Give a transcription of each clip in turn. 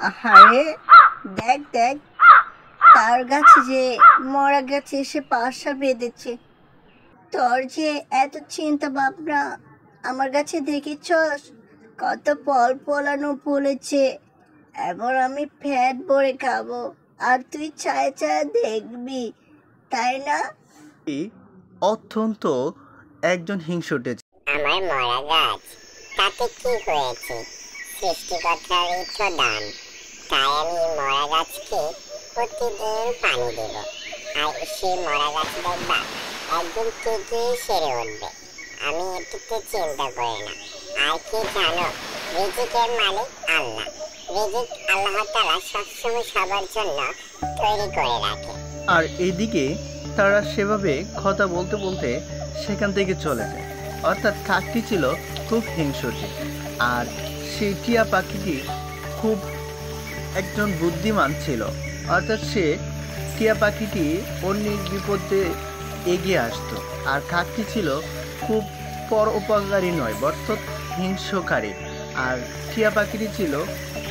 আহারে, দেখ দেখ, তার গাছে যে মরা গাছে এসে বাসা বেঁধেছে। তোর যে এত চিন্তা ভাবনা, আমার গাছে দেখেছস কত ফল ফলানো ফলেছে। এবার আমি ফ্যাট ভরে খাবো, আর তুই চায়ে চায়ে দেখবি, তাই না? এই অত্যন্ত একজন হিংসুটে আমার মরা গাছ, তাতে কি হয়েছে? সৃষ্টিকর্তারই তো দান। তাই আমি মরা গাছকে প্রতিদিন পানি দেব, আর সেই মরা গাছ দেখবা একদিন ঠিকই সেরে উঠবে। আমি এটুকু চিন্তা করি না। আর কি জানো, রিজিকের মালিক আল্লাহ। রিজিক আল্লাহ তাআলা সবসময় সবার জন্য তৈরি করে রাখে। আর এদিকে তারা সেভাবে কথা বলতে বলতে সেখান থেকে চলে যায়। অর্থাৎ কাকটি ছিল খুব হিংসুটে, আর সেই টিয়া পাখিটি খুব একজন বুদ্ধিমান ছিল। অর্থাৎ সে টিয়া পাখিটি অন্যের বিপদে এগিয়ে আসতো, আর কাকটি ছিল খুব পরোপকারী নয়, অর্থাৎ হিংসকারী। আর টিয়া পাখিটি ছিল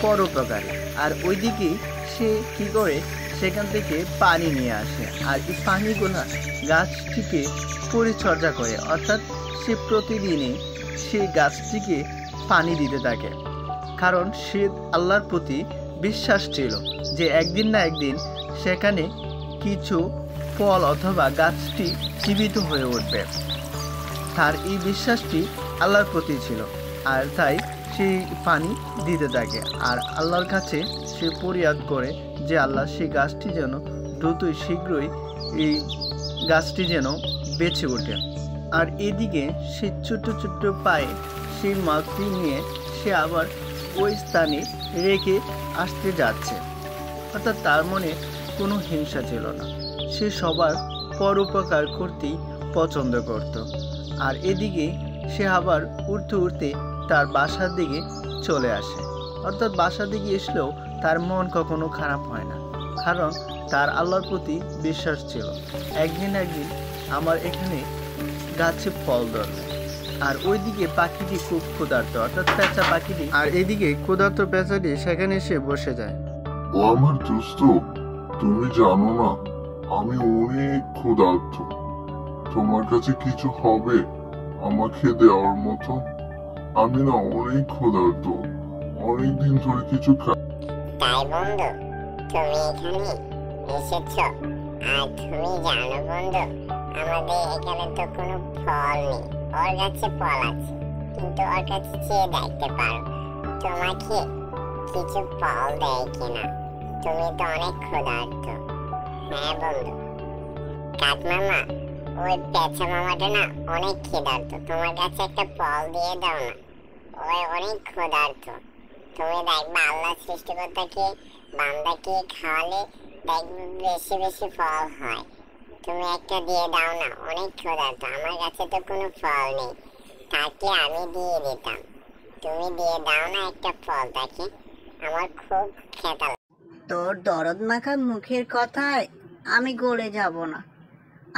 পরোপকারী। আর ওইদিকে সে কি করে সেখান থেকে পানি নিয়ে আসে, আর এই পানিগুলা গাছটিকে পরিচর্যা করে। অর্থাৎ সে প্রতিদিনই সেই গাছটিকে পানি দিতে থাকে, কারণ সে আল্লাহর প্রতি বিশ্বাস ছিল যে একদিন না একদিন সেখানে কিছু ফল অথবা গাছটি জীবিত হয়ে উঠবে। তার এই বিশ্বাসটি আল্লাহর প্রতি ছিল, আর তাই সেই পানি দিতে থাকে। আর আল্লাহর কাছে সে ফরিয়াদ করে যে আল্লাহ সেই গাছটি যেন দ্রুতই শীঘ্রই এই গাছটি যেন বেঁচে ওঠে। আর এদিকে সে ছোট্ট ছোট্ট পায়ে সেই মাছটি নিয়ে সে আবার ওই স্থানে রেখে আসতে যাচ্ছে। অর্থাৎ তার মনে কোনো হিংসা ছিল না, সে সবার পরোপকার করতেই পছন্দ করত। আর এদিকে সে আবার উঠতে উঠতে তার বাসার দিকে চলে আসে। অর্থাৎ বাসার দিকে আসলেও তার মন কখনো খারাপ হয় না, কারণ তার আল্লাহর প্রতি বিশ্বাস ছিল একদিন একদিন আমার এখানে গাছে ফল ধরবে। আর ওইদিকে পাখিটি খুব ক্ষুধার্ত, অর্থাৎ পেঁচা পাখিটি। আর এদিকে ক্ষুধার্ত পেঁচাটি সেখানে এসে বসে যায়। ও আমার দোস্ত, তুমি জানো না আমি অনেক ক্ষুধার্ত। তোমার কাছে কিছু হবে আমাকে দেওয়ার মতো? আমি না অনেক ক্ষুধার্ত, অনেকদিন ধরে কিছু তাই বন্ধু, তুমি এখানে এসেছো? আর তুমি জানো বন্ধু, আমাদের এখানে তো কোনো ফল নেই। ওর কাছে ফল আছে, কিন্তু ওর কাছে চেয়ে দেখতে পারো তোমাকে কিছু ফল দেয় কিনা। তুমি তো অনেক ক্ষুধার্ত। হ্যাঁ বন্ধু, কাক মামা, ওই পেঁচা মামাটা না অনেক ক্ষুধার্ত, তোমার কাছে একটা ফল দিয়ে দাও না। ওই অনেক ক্ষুধার্ত। তুমি দেখবা আল্লাহ সৃষ্টিকর্তাকে বান্দাকে খাওয়ালে দেখবে বেশি বেশি ফল হয়। তুমি একটা দিয়ে দাও না, অনেক ক্ষুধার্ত। আমার কাছে তো কোনো ফল নেই, তাকে আমি দিয়ে দিতাম। তুমি দিয়ে দাও না একটা ফল তাকে, আমার খুব খেতা। তোর দরদ মাখা মুখের কথায় আমি গলে যাব না।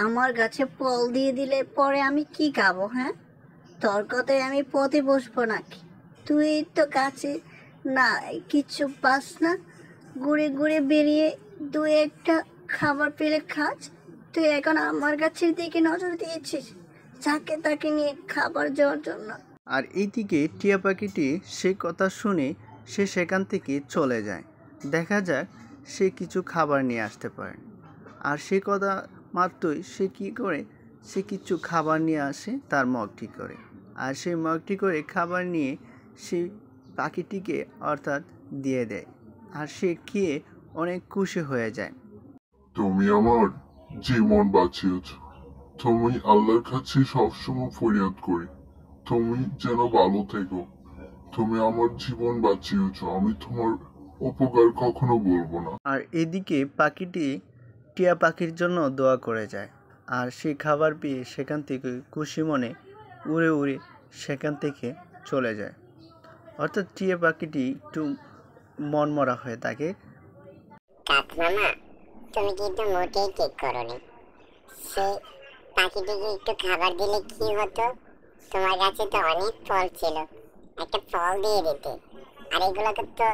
আমার গাছে ফল দিয়ে দিলে পরে আমি কি খাবো? হ্যাঁ, তোর কথায় আমি পথে বসবো নাকি? তুই তো গাছে না কিছু পাস না, ঘুরে ঘুরে বেরিয়ে দু একটা খাবার পেলে খাস। তুই এখন আমার গাছের দিকে নজর দিয়েছিস যাকে তাকে নিয়ে খাবার যাওয়ার জন্য। আর এইদিকে টিয়া পাখিটি সে কথা শুনে সে সেখান থেকে চলে যায়। দেখা যায় সে কিছু খাবার নিয়ে আসতে পারে, আর সে কথা মাত্রই সে কী করে, সে কিছু খাবার নিয়ে আসে তার মগটি করে। আর সেই মগটি করে খাবার নিয়ে সে পাখিটিকে অর্থাৎ দিয়ে দেয়, আর সে খেয়ে অনেক খুশি হয়ে যায়। তুমি আমার জীবন বাঁচিয়েছ। তুমি আল্লাহর কাছে সবসময় ফরিয়াদ করি তুমি যেন ভালো থেকো। তুমি আমার জীবন বাঁচিয়েছ, আমি তোমার উপকার কখনো বলবো না। আর এদিকে পাখিটি টিয়া পাখির জন্য দোয়া করে যায়, আর সে খাবার পেয়ে সেখান থেকে খুশি মনে উড়ে উড়ে সেখান থেকে চলে যায়। অর্থাৎ টিয়া পাখিটি একটু মনমরা হয়ে থাকে। কাক মামা, তুমি কিন্তু মোটেই ঠিক করোনি। সেই পাখিটিকে একটু খাবার দিলে কি হতো? তোমার কাছে তো অনেক ফল ছিল, একটা ফল দিয়ে দিতে। আর এগুলোকে তো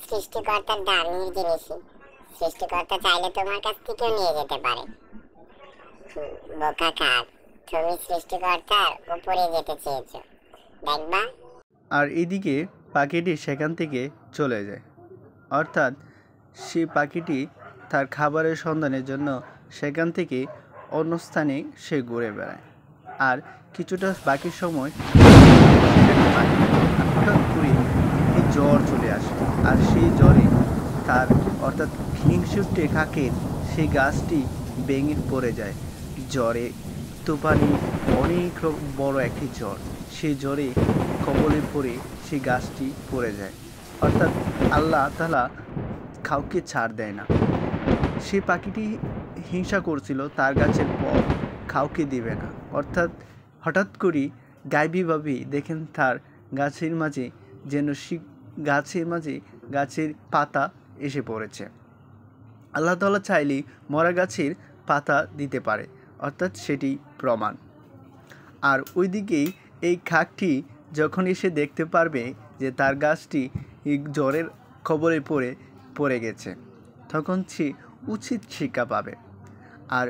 সৃষ্টিকর্তার দানের জিনিসই। সৃষ্টিকর্তা চাইলে তোমার কাছ থেকেও নিয়ে যেতে পারে। বোকা কাক, তুমি সৃষ্টিকর্তার উপরে যেতে চেয়েছো, দেখবা। আর এদিকে পাখিটি সেখান থেকে চলে যায়। অর্থাৎ সেই পাখিটি তার খাবারের সন্ধানের জন্য সেখান থেকে অন্য স্থানে সে ঘুরে বেড়ায়। আর কিছুটা বাকি সময় হঠাৎ করে একটি জ্বর চলে আসে। আর সেই জ্বরে তার অর্থাৎ হিংসুটে কাকের সেই গাছটি ভেঙে পড়ে যায়। জ্বরে তুফানি অনেক বড় একটি জ্বর, সেই জ্বরে কবলে পড়ে সেই গাছটি পড়ে যায়। অর্থাৎ আল্লাহ তাআলা কাউকে ছাড় দেয় না। সেই পাখিটি হিংসা করছিল তার গাছের ফল কাউকে দিবে না। অর্থাৎ হঠাৎ করে গায়েবীভাবে দেখেন তার গাছের মাঝে যেন গাছের পাতা এসে পড়েছে। আল্লাহ তাআলা চাইলেই মরা গাছের পাতা দিতে পারে, অর্থাৎ সেটি প্রমাণ। আর ওইদিকেই এই কাকটি যখন এসে দেখতে পারবে যে তার গাছটি জ্বরের কবলে পড়ে গেছে, তখন সে উচিত শিক্ষা পাবে। আর